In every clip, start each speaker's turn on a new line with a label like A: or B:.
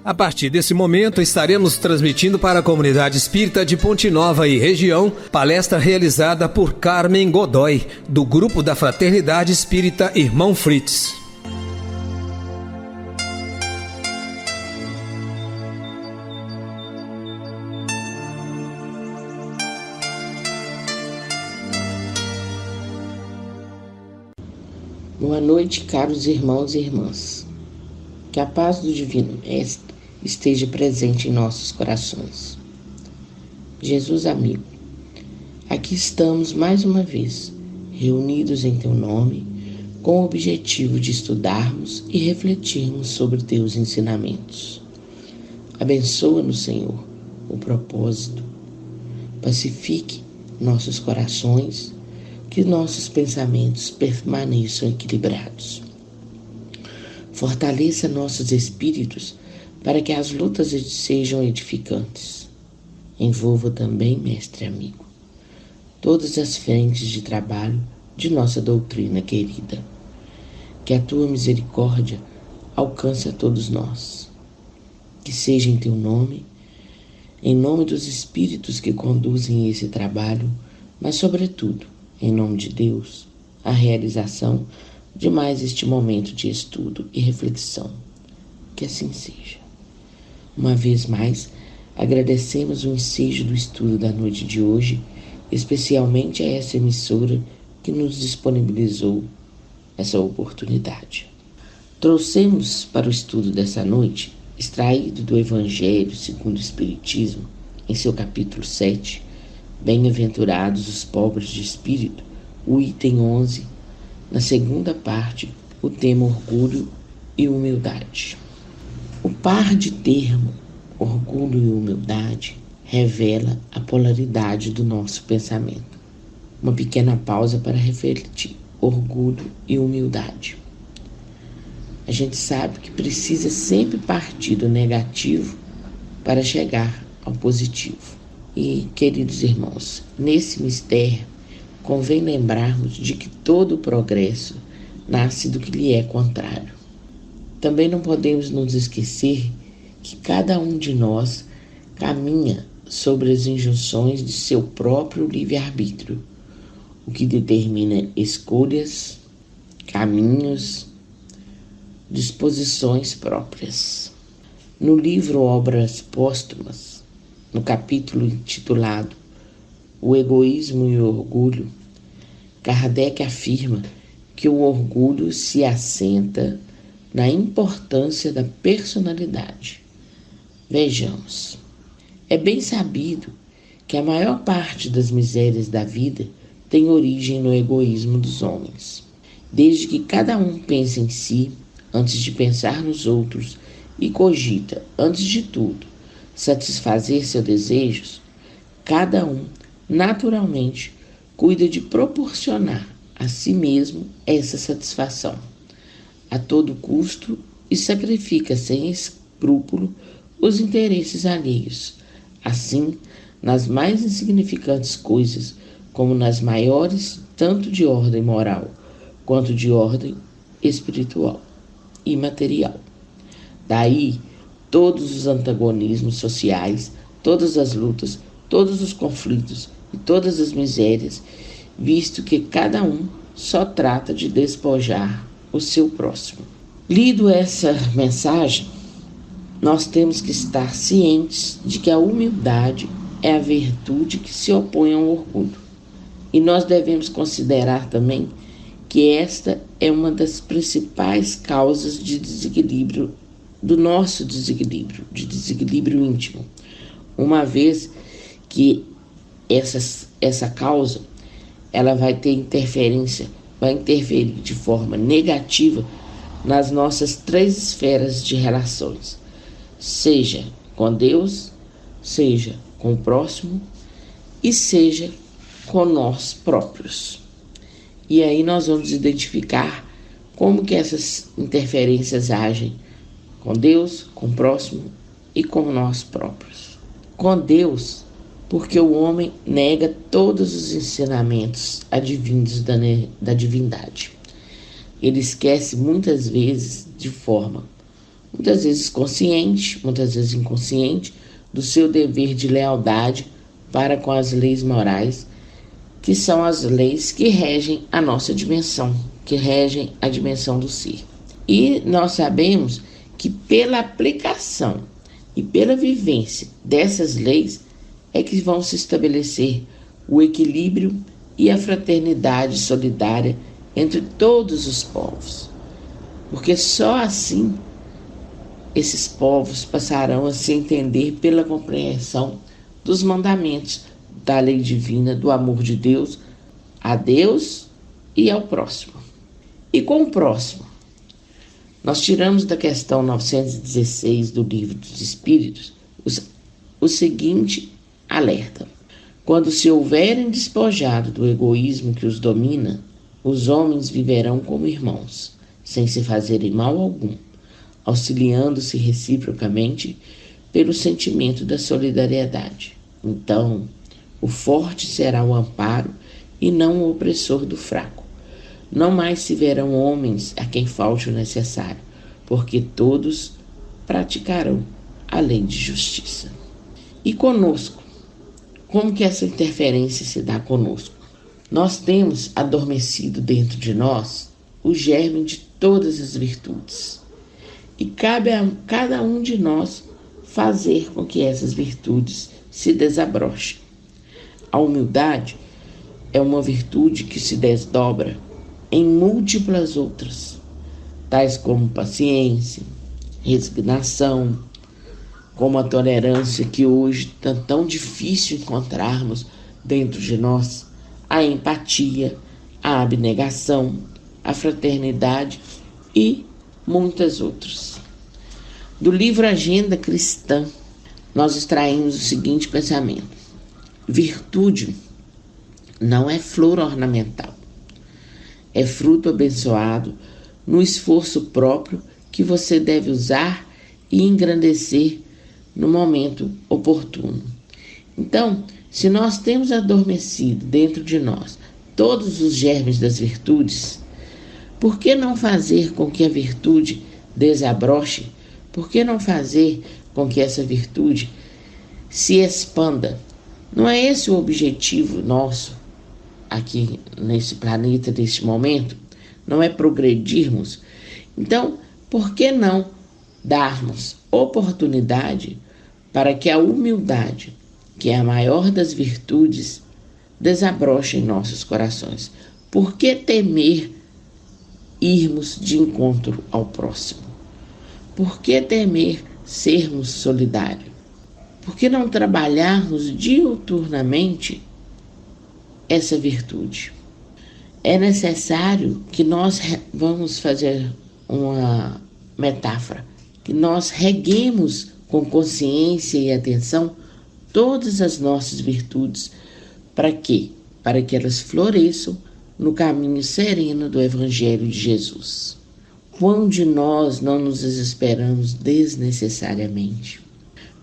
A: A partir desse momento, estaremos transmitindo para a comunidade espírita de Ponte Nova e região, palestra realizada por Carmen Godoy, do Grupo da Fraternidade Espírita Irmão Fritz.
B: Boa noite, caros irmãos e irmãs. Que a paz do Divino Mestre esteja presente em nossos corações. Jesus amigo, aqui estamos mais uma vez, reunidos em Teu nome, com o objetivo de estudarmos e refletirmos sobre Teus ensinamentos. Abençoa-nos, Senhor, o propósito. Pacifique nossos corações, que nossos pensamentos permaneçam equilibrados. Fortaleça nossos espíritos para que as lutas sejam edificantes. Envolva também, mestre amigo, todas as frentes de trabalho de nossa doutrina querida. Que a Tua misericórdia alcance a todos nós. Que seja em Teu nome, em nome dos espíritos que conduzem esse trabalho, mas sobretudo, em nome de Deus, a realização de mais este momento de estudo e reflexão. Que assim seja. Uma vez mais, agradecemos o ensejo do estudo da noite de hoje, especialmente a essa emissora que nos disponibilizou essa oportunidade. Trouxemos para o estudo dessa noite, extraído do Evangelho segundo o Espiritismo, em seu capítulo 7, Bem-aventurados os pobres de espírito, o item 11, na segunda parte, o tema orgulho e humildade. O par de termo, orgulho e humildade, revela a polaridade do nosso pensamento. Uma pequena pausa para refletir: orgulho e humildade. A gente sabe que precisa sempre partir do negativo para chegar ao positivo. E, queridos irmãos, nesse mistério, convém lembrarmos de que todo o progresso nasce do que lhe é contrário. Também não podemos nos esquecer que cada um de nós caminha sobre as injunções de seu próprio livre-arbítrio, o que determina escolhas, caminhos, disposições próprias. No livro Obras Póstumas, no capítulo intitulado O Egoísmo e o Orgulho, Kardec afirma que o orgulho se assenta na importância da personalidade. Vejamos. É bem sabido que a maior parte das misérias da vida tem origem no egoísmo dos homens. Desde que cada um pensa em si, antes de pensar nos outros, e cogita, antes de tudo, satisfazer seus desejos, cada um, naturalmente, cuida de proporcionar a si mesmo essa satisfação, a todo custo, e sacrifica sem escrúpulo os interesses alheios, assim, nas mais insignificantes coisas, como nas maiores, tanto de ordem moral, quanto de ordem espiritual e material. Daí, todos os antagonismos sociais, todas as lutas, todos os conflitos e todas as misérias, visto que cada um só trata de despojar o seu próximo. Lido essa mensagem, nós temos que estar cientes de que a humildade é a virtude que se opõe ao orgulho. E nós devemos considerar também que esta é uma das principais causas de desequilíbrio do nosso desequilíbrio, de desequilíbrio íntimo, uma vez que essa causa ela vai ter interferência, vai interferir de forma negativa nas nossas 3 esferas de relações, seja com Deus, seja com o próximo e seja com nós próprios. E aí nós vamos identificar como que essas interferências agem com Deus, com o próximo e com nós próprios. Com Deus, porque o homem nega todos os ensinamentos advindos da divindade. Ele esquece muitas vezes de forma muitas vezes consciente, muitas vezes inconsciente, do seu dever de lealdade para com as leis morais, que são as leis que regem a nossa dimensão, que regem a dimensão do ser. E nós sabemos que pela aplicação e pela vivência dessas leis é que vão se estabelecer o equilíbrio e a fraternidade solidária entre todos os povos. Porque só assim esses povos passarão a se entender pela compreensão dos mandamentos da lei divina, do amor de Deus a Deus e ao próximo. E com o próximo, nós tiramos da questão 916 do Livro dos Espíritos o seguinte alerta: quando se houverem despojado do egoísmo que os domina, os homens viverão como irmãos, sem se fazerem mal algum, auxiliando-se reciprocamente pelo sentimento da solidariedade. Então, o forte será o amparo e não o opressor do fraco. Não mais se verão homens a quem falte o necessário, porque todos praticarão a lei de justiça. E conosco? Como que essa interferência se dá conosco? Nós temos adormecido dentro de nós o germe de todas as virtudes. E cabe a cada um de nós fazer com que essas virtudes se desabrochem. A humildade é uma virtude que se desdobra em múltiplas outras, tais como paciência, resignação, como a tolerância que hoje é tão difícil encontrarmos dentro de nós, a empatia, a abnegação, a fraternidade e muitas outras. Do livro Agenda Cristã, nós extraímos o seguinte pensamento: virtude não é flor ornamental, é fruto abençoado no esforço próprio que você deve usar e engrandecer no momento oportuno. Então, se nós temos adormecido dentro de nós todos os germes das virtudes, por que não fazer com que a virtude desabroche? Por que não fazer com que essa virtude se expanda? Não é esse o objetivo nosso aqui nesse planeta, neste momento? Não é progredirmos? Então, por que não darmos oportunidade para que a humildade, que é a maior das virtudes, desabroche em nossos corações? Por que temer irmos de encontro ao próximo? Por que temer sermos solidários? Por que não trabalharmos diuturnamente essa virtude? É necessário que nós vamos fazer uma metáfora, que nós reguemos com consciência e atenção todas as nossas virtudes. Para quê? Para que elas floresçam no caminho sereno do Evangelho de Jesus. Quão de nós não nos desesperamos desnecessariamente?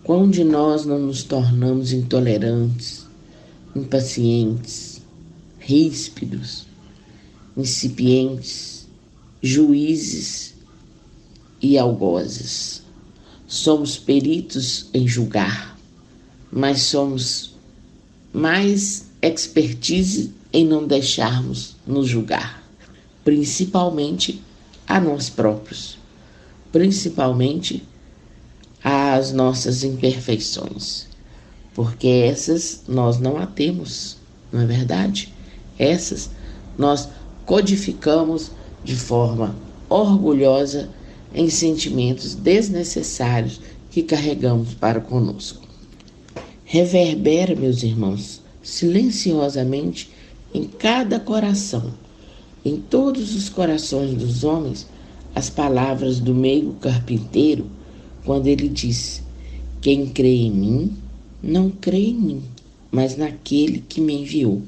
B: Quão de nós não nos tornamos intolerantes, impacientes, ríspidos, incipientes, juízes e algozes? Somos peritos em julgar, mas somos mais expertise em não deixarmos nos julgar, principalmente a nós próprios, principalmente às nossas imperfeições, porque essas nós não a temos, não é verdade? Essas nós codificamos de forma orgulhosa em sentimentos desnecessários que carregamos para conosco. Reverbera, meus irmãos, silenciosamente em cada coração, em todos os corações dos homens, as palavras do meigo carpinteiro, quando ele diz: quem crê em mim, não crê em mim, mas naquele que me enviou.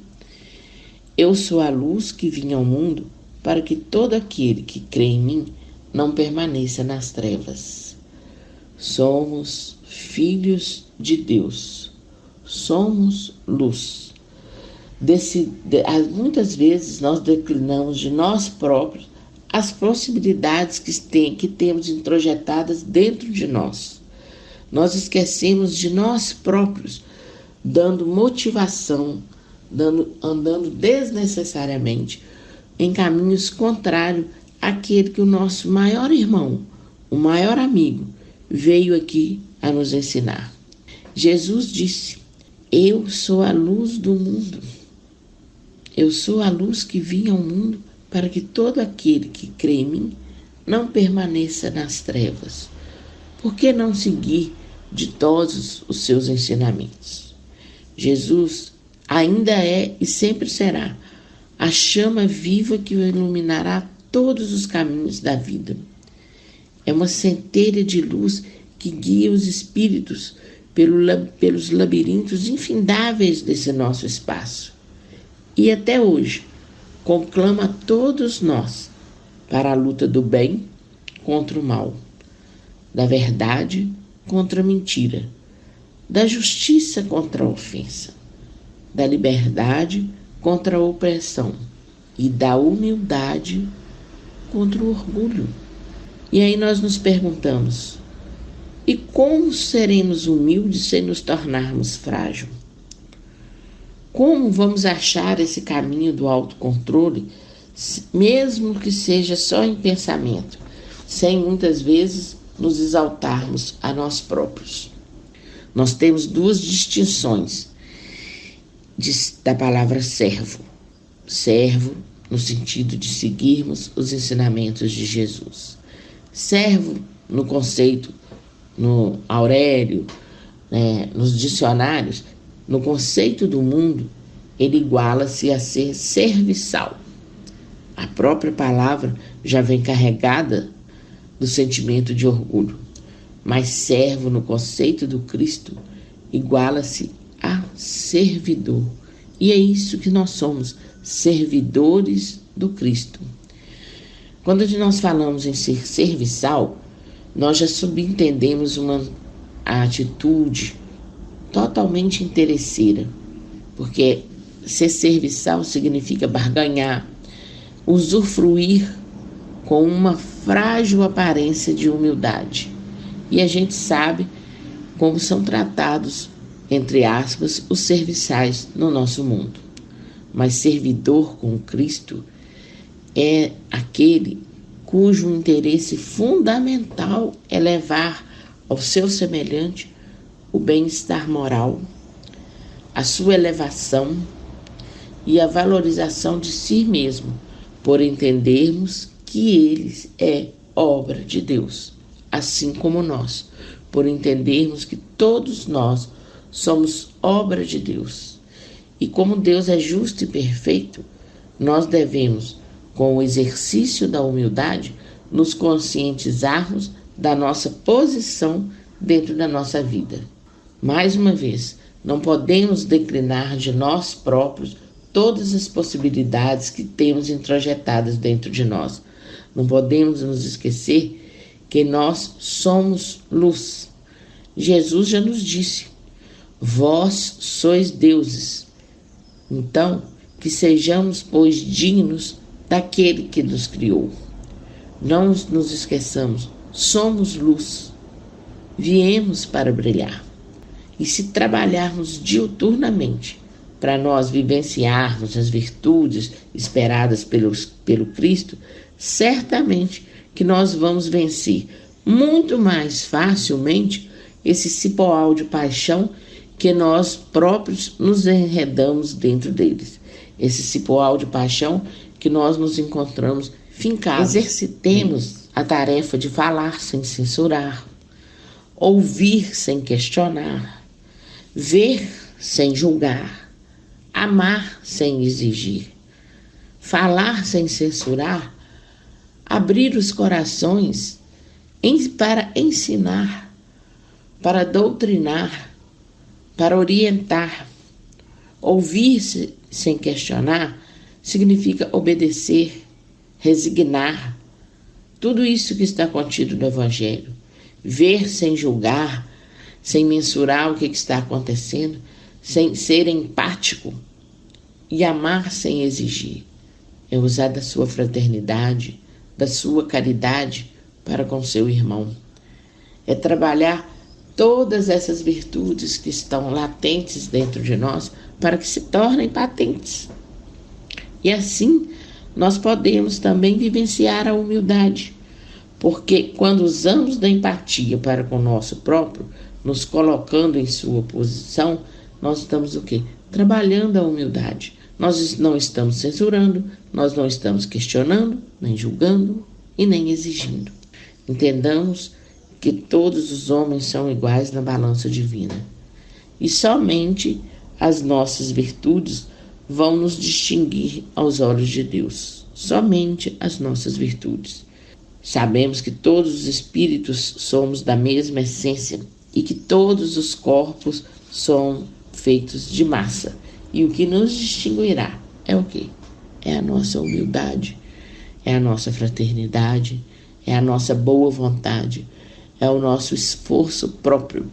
B: Eu sou a luz que vim ao mundo para que todo aquele que crê em mim não permaneça nas trevas. Somos filhos de Deus, somos luz. Muitas vezes nós declinamos de nós próprios as possibilidades que temos introjetadas dentro de nós. Nós esquecemos de nós próprios, dando motivação, andando desnecessariamente em caminhos contrários àquele que o nosso maior irmão, o maior amigo, veio aqui a nos ensinar. Jesus disse: eu sou a luz do mundo. Eu sou a luz que vim ao mundo para que todo aquele que crê em mim não permaneça nas trevas. Por que não seguir ditosos os seus ensinamentos? Jesus ainda é e sempre será a chama viva que iluminará todos os caminhos da vida. É uma centelha de luz que guia os espíritos pelos labirintos infindáveis desse nosso espaço. E até hoje conclama a todos nós para a luta do bem contra o mal, da verdade contra a mentira, da justiça contra a ofensa, da liberdade contra a opressão e da humildade contra o orgulho. E aí nós nos perguntamos: e como seremos humildes sem nos tornarmos frágeis? Como vamos achar esse caminho do autocontrole, mesmo que seja só em pensamento, sem muitas vezes nos exaltarmos a nós próprios? Nós temos duas distinções da palavra servo. Servo no sentido de seguirmos os ensinamentos de Jesus. Servo no conceito, no Aurélio, nos dicionários, no conceito do mundo, ele iguala-se a ser serviçal. A própria palavra já vem carregada do sentimento de orgulho, mas servo no conceito do Cristo iguala-se a servidor. E é isso que nós somos, servidores do Cristo. Quando nós falamos em ser serviçal, nós já subentendemos uma atitude totalmente interesseira, porque ser serviçal significa barganhar, usufruir com uma frágil aparência de humildade. E a gente sabe como são tratados, entre aspas, os serviçais no nosso mundo. Mas servidor com Cristo é aquele cujo interesse fundamental é levar ao seu semelhante o bem-estar moral, a sua elevação e a valorização de si mesmo, por entendermos que ele é obra de Deus, assim como nós, por entendermos que todos nós somos obra de Deus. E como Deus é justo e perfeito, nós devemos, com o exercício da humildade, nos conscientizarmos da nossa posição dentro da nossa vida. Mais uma vez, não podemos declinar de nós próprios todas as possibilidades que temos introjetadas dentro de nós. Não podemos nos esquecer que nós somos luz. Jesus já nos disse: vós sois deuses. Então, que sejamos, pois, dignos daquele que nos criou. Não nos esqueçamos, somos luz. Viemos para brilhar. E se trabalharmos diuturnamente para nós vivenciarmos as virtudes esperadas pelo Cristo, certamente que nós vamos vencer muito mais facilmente esse cipoal de paixão que nós próprios nos enredamos dentro deles. Esse cipoal de paixão que nós nos encontramos fincados. Exercitemos a tarefa de falar sem censurar, ouvir sem questionar, ver sem julgar, amar sem exigir, falar sem censurar, abrir os corações para ensinar, para doutrinar, para orientar. Ouvir sem questionar significa obedecer, resignar. Tudo isso que está contido no Evangelho. Ver sem julgar, sem mensurar o que está acontecendo, sem ser empático, e amar sem exigir. É usar da sua fraternidade, da sua caridade para com seu irmão. É trabalhar todas essas virtudes que estão latentes dentro de nós para que se tornem patentes. E assim nós podemos também vivenciar a humildade, porque quando usamos da empatia para com o nosso próprio, nos colocando em sua posição, nós estamos o quê? Trabalhando a humildade. Nós não estamos censurando, nós não estamos questionando, nem julgando e nem exigindo. Entendamos que todos os homens são iguais na balança divina. E somente as nossas virtudes vão nos distinguir aos olhos de Deus. Somente as nossas virtudes. Sabemos que todos os espíritos somos da mesma essência e que todos os corpos são feitos de massa. E o que nos distinguirá é o quê? É a nossa humildade, é a nossa fraternidade, é a nossa boa vontade, é o nosso esforço próprio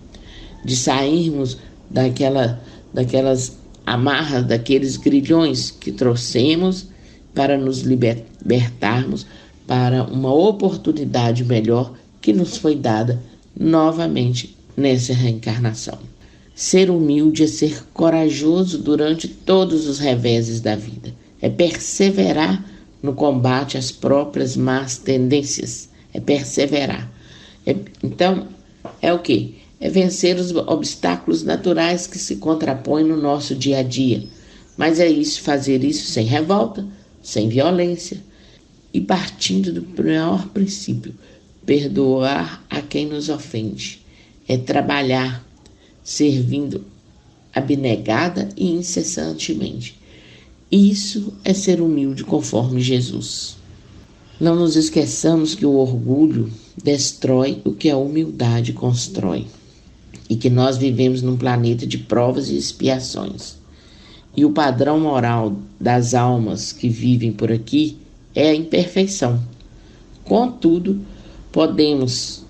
B: de sairmos daquelas amarras, daqueles grilhões que trouxemos para nos libertarmos para uma oportunidade melhor que nos foi dada novamente nessa reencarnação. Ser humilde é ser corajoso durante todos os reveses da vida. É perseverar no combate às próprias más tendências. É perseverar. Então, é o quê? É vencer os obstáculos naturais que se contrapõem no nosso dia a dia. Mas é isso, fazer isso sem revolta, sem violência e partindo do maior princípio, perdoar a quem nos ofende. É trabalhar, servindo abnegada e incessantemente. Isso é ser humilde conforme Jesus. Não nos esqueçamos que o orgulho destrói o que a humildade constrói e que nós vivemos num planeta de provas e expiações. E o padrão moral das almas que vivem por aqui é a imperfeição. Contudo, podemos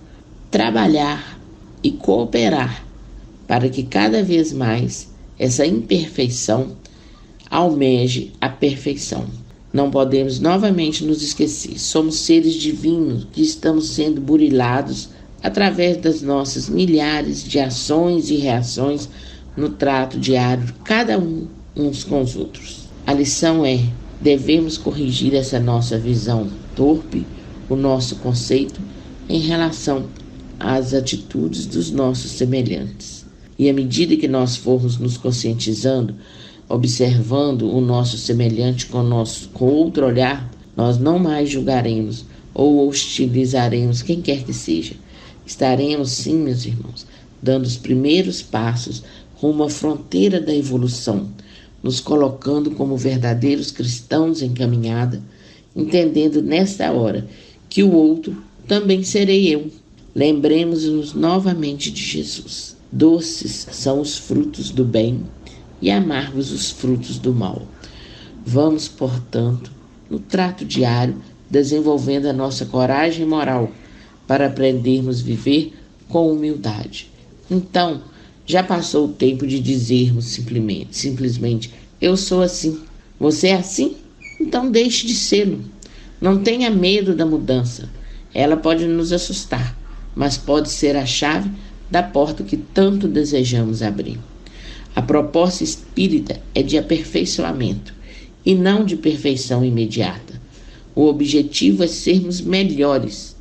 B: trabalhar e cooperar para que cada vez mais essa imperfeição almeje a perfeição. Não podemos novamente nos esquecer. Somos seres divinos que estamos sendo burilados através das nossas milhares de ações e reações no trato diário de cada uns com os outros. A lição é: devemos corrigir essa nossa visão torpe, o nosso conceito em relação às atitudes dos nossos semelhantes. E à medida que nós formos nos conscientizando, observando o nosso semelhante com outro olhar, nós não mais julgaremos ou hostilizaremos quem quer que seja. Estaremos, sim, meus irmãos, dando os primeiros passos rumo à fronteira da evolução, nos colocando como verdadeiros cristãos em caminhada, entendendo nesta hora que o outro também serei eu. Lembremos-nos novamente de Jesus. Doces são os frutos do bem e amargos os frutos do mal. Vamos, portanto, no trato diário, desenvolvendo a nossa coragem moral para aprendermos a viver com humildade. Então, já passou o tempo de dizermos simplesmente, eu sou assim. Você é assim? Então deixe de sê-lo. Não tenha medo da mudança. Ela pode nos assustar, mas pode ser a chave da porta que tanto desejamos abrir. A proposta espírita é de aperfeiçoamento e não de perfeição imediata. O objetivo é sermos melhores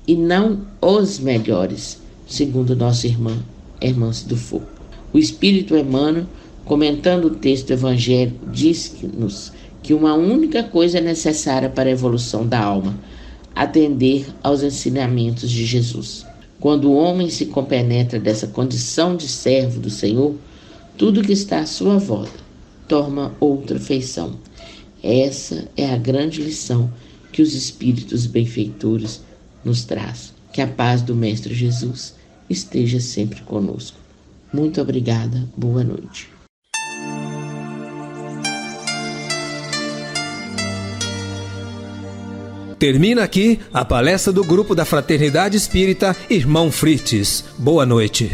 B: e não os melhores, segundo nossa irmã Hermance do Fogo. O Espírito Emmanuel, comentando o texto evangélico, diz-nos que uma única coisa é necessária para a evolução da alma: atender aos ensinamentos de Jesus. Quando o homem se compenetra dessa condição de servo do Senhor, tudo que está à sua volta toma outra feição. Essa é a grande lição que os Espíritos benfeitores nos traz. Que a paz do Mestre Jesus esteja sempre conosco. Muito obrigada, boa noite.
A: Termina aqui a palestra do Grupo da Fraternidade Espírita Irmão Frites. Boa noite.